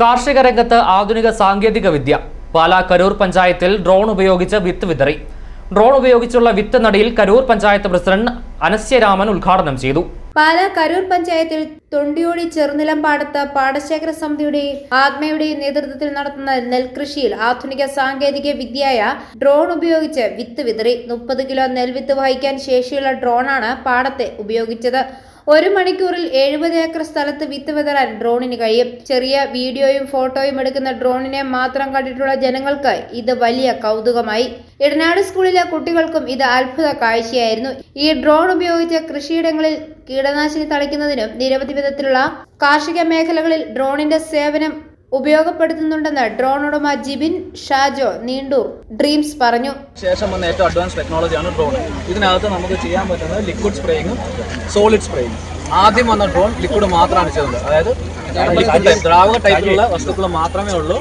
കാർഷിക രംഗത്ത് ആധുനിക സാങ്കേതിക വിദ്യ. പാലാ കരൂർ പഞ്ചായത്തിൽ ഡ്രോൺ ഉപയോഗിച്ച് വിത്ത് വിതറി. ഡ്രോൺ ഉപയോഗിച്ചുള്ള വിത്ത് നടിയിൽ കരൂർ പഞ്ചായത്ത് പ്രസിഡന്റ് അനസ്യരാമൻ ഉദ്ഘാടനം ചെയ്തു. പാലാ കരൂർ പഞ്ചായത്തിൽ തൊണ്ടിയോടി ചെറുനിലംപാടത്ത് പാടശേഖര സമിതിയുടെയും ആത്മയുടെയും നേതൃത്വത്തിൽ നടത്തുന്ന നെൽകൃഷിയിൽ ആധുനിക സാങ്കേതിക വിദ്യയായ ഡ്രോൺ ഉപയോഗിച്ച് വിത്ത് വിതറി. 30 കിലോ നെൽവിത്ത് വഹിക്കാൻ ശേഷിയുള്ള ഡ്രോണാണ് പാടത്തെ ഉപയോഗിച്ചത്. 1 മണിക്കൂറിൽ 70 ഏക്കർ സ്ഥലത്ത് വിത്ത് വിതറാൻ ഡ്രോണിന് കഴിയും. ചെറിയ വീഡിയോയും ഫോട്ടോയും എടുക്കുന്ന ഡ്രോണിനെ മാത്രം കണ്ടിട്ടുള്ള ജനങ്ങൾക്ക് ഇത് വലിയ കൗതുകമായി. ഇടനാട് സ്കൂളിലെ കുട്ടികൾക്കും ഇത് അത്ഭുത കാഴ്ചയായിരുന്നു. ഈ ഡ്രോൺ ഉപയോഗിച്ച് കൃഷിയിടങ്ങളിൽ കീടനാശിനി തളിക്കുന്നതിനും നിരവധി വിധത്തിലുള്ള കാർഷിക മേഖലകളിൽ ഡ്രോണിന്റെ സേവനം ഉപയോഗപ്പെടുത്തുന്നുണ്ടെന്ന് ഡ്രോൺ ഉടമ ജിബിൻ ഷാജോ നീണ്ടൂർ ഡ്രീംസ് പറഞ്ഞു. ശേഷം വന്ന ഏറ്റവും അഡ്വാൻസ് ടെക്നോളജിയാണ് ഡ്രോൺ. ഇതിനകത്ത് നമുക്ക് ചെയ്യാൻ പറ്റുന്നത് ലിക്വിഡ് സ്പ്രേയിങ്ങും സോളിഡ് സ്പ്രേയിങ്ങും. ആദ്യം വന്ന ഡ്രോൺ ലിക്വിഡ് മാത്രമാണ് ചെയ്തത്. അതായത് ദ്രാവക ടൈപ്പിലുള്ള വസ്തുക്കൾ മാത്രമേ ഉള്ളൂ.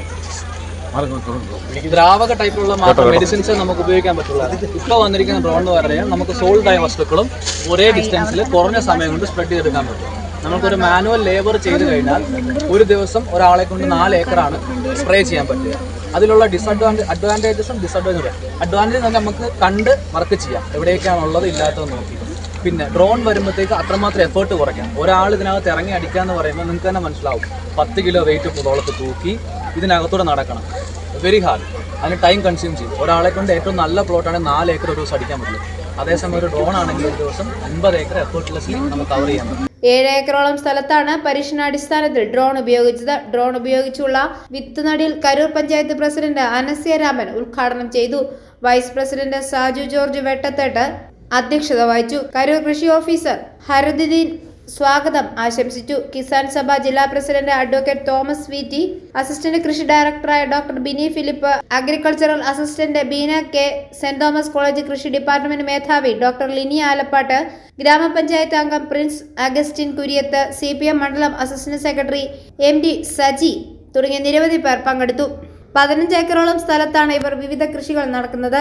ദ്രാവക ടൈപ്പിലുള്ള മാത്രം മെഡിസിൻസ് നമുക്ക് ഉപയോഗിക്കാൻ പറ്റുള്ളൂ. ഇപ്പോൾ വന്നിരിക്കുന്ന ഡ്രോൺ എന്ന് പറഞ്ഞാൽ നമുക്ക് സോൾഡ് ആയ വസ്തുക്കളും ഒരേ ഡിസ്റ്റൻസിൽ കുറഞ്ഞ സമയം കൊണ്ട് സ്പ്രെഡ് ചെയ്തെടുക്കാൻ പറ്റും. നമുക്കൊരു മാനുവൽ ലേബർ ചെയ്ത് കഴിഞ്ഞാൽ ഒരു ദിവസം ഒരാളെ കൊണ്ട് 4 ഏക്കറാണ് സ്പ്രേ ചെയ്യാൻ പറ്റുക. അതിലുള്ള അഡ്വാൻറ്റേജസും അഡ്വാൻറ്റേജ് നമുക്ക് കണ്ട് വർക്ക് ചെയ്യാം, എവിടെയൊക്കെയാണുള്ളത് ഇല്ലാത്തത് നോക്കി. പിന്നെ ഡ്രോൺ വരുമ്പോഴത്തേക്ക് അത്രമാത്രം എഫേർട്ട് കുറയ്ക്കാം. ഒരാൾ ഇതിനകത്ത് ഇറങ്ങി അടിക്കാന്ന് പറയുമ്പോൾ നിങ്ങൾക്ക് തന്നെ മനസ്സിലാവും. 10 കിലോ വെയിറ്റ് പുതോളത്ത് തൂക്കി ഇതിനകത്തൂടെ നടക്കണം. Very hard. അതിന് ടൈം കൺസ്യൂം ചെയ്യും. ഒരാളെ കൊണ്ട് ഏറ്റവും നല്ല പ്ലോട്ടാണെങ്കിൽ 4 ഏക്കർ ഒരു ദിവസം അടിക്കാൻ പറ്റും. അതേസമയം ഒരു ഡ്രോൺ ആണെങ്കിൽ ഒരു ദിവസം 50 ഏക്കർ എഫേർട്ട്ലെസ്ലി നമുക്ക് കവർ ചെയ്യാൻ പറ്റും. 7 ഏക്കറോളം സ്ഥലത്താണ് പരീക്ഷണാടിസ്ഥാനത്തിൽ ഡ്രോൺ ഉപയോഗിച്ചത്. ഡ്രോൺ ഉപയോഗിച്ചുള്ള വിത്ത് നടിയിൽ കരൂർ പഞ്ചായത്ത് പ്രസിഡന്റ് അനസ്യരാമൻ ഉദ്ഘാടനം ചെയ്തു. വൈസ് പ്രസിഡന്റ് സാജു ജോർജ് വെട്ടത്തേട്ട് അധ്യക്ഷത വഹിച്ചു. കരൂർ കൃഷി ഓഫീസർ ഹരുദ്ദീൻ സ്വാഗതം ആശംസിച്ചു. കിസാൻ സഭ ജില്ലാ president advocate Thomas V T, assistant കൃഷി ഡയറക്ടറായ doctor Bini Philip, agricultural assistant Beena K, Saint Thomas college കൃഷി ഡിപ്പാർട്ട്മെന്റ് മേധാവി ഡോക്ടർ ലിനി ആലപ്പാട്ട്, ഗ്രാമപഞ്ചായത്ത് അംഗം പ്രിൻസ് അഗസ്റ്റിൻ കുര്യത്ത്, CPM മണ്ഡലം അസിസ്റ്റന്റ് സെക്രട്ടറി MD സജി തുടങ്ങിയ നിരവധി പേർ പങ്കെടുത്തു. 15 ഏക്കറോളം സ്ഥലത്താണ് ഇവർ വിവിധ കൃഷികൾ നടക്കുന്നത്.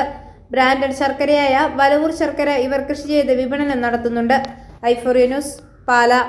ബ്രാൻഡഡ് ശർക്കരയായ വലവൂർ ശർക്കര ഇവർ കൃഷി ചെയ്ത് വിപണനം നടത്തുന്നുണ്ട്. i4U news Pala.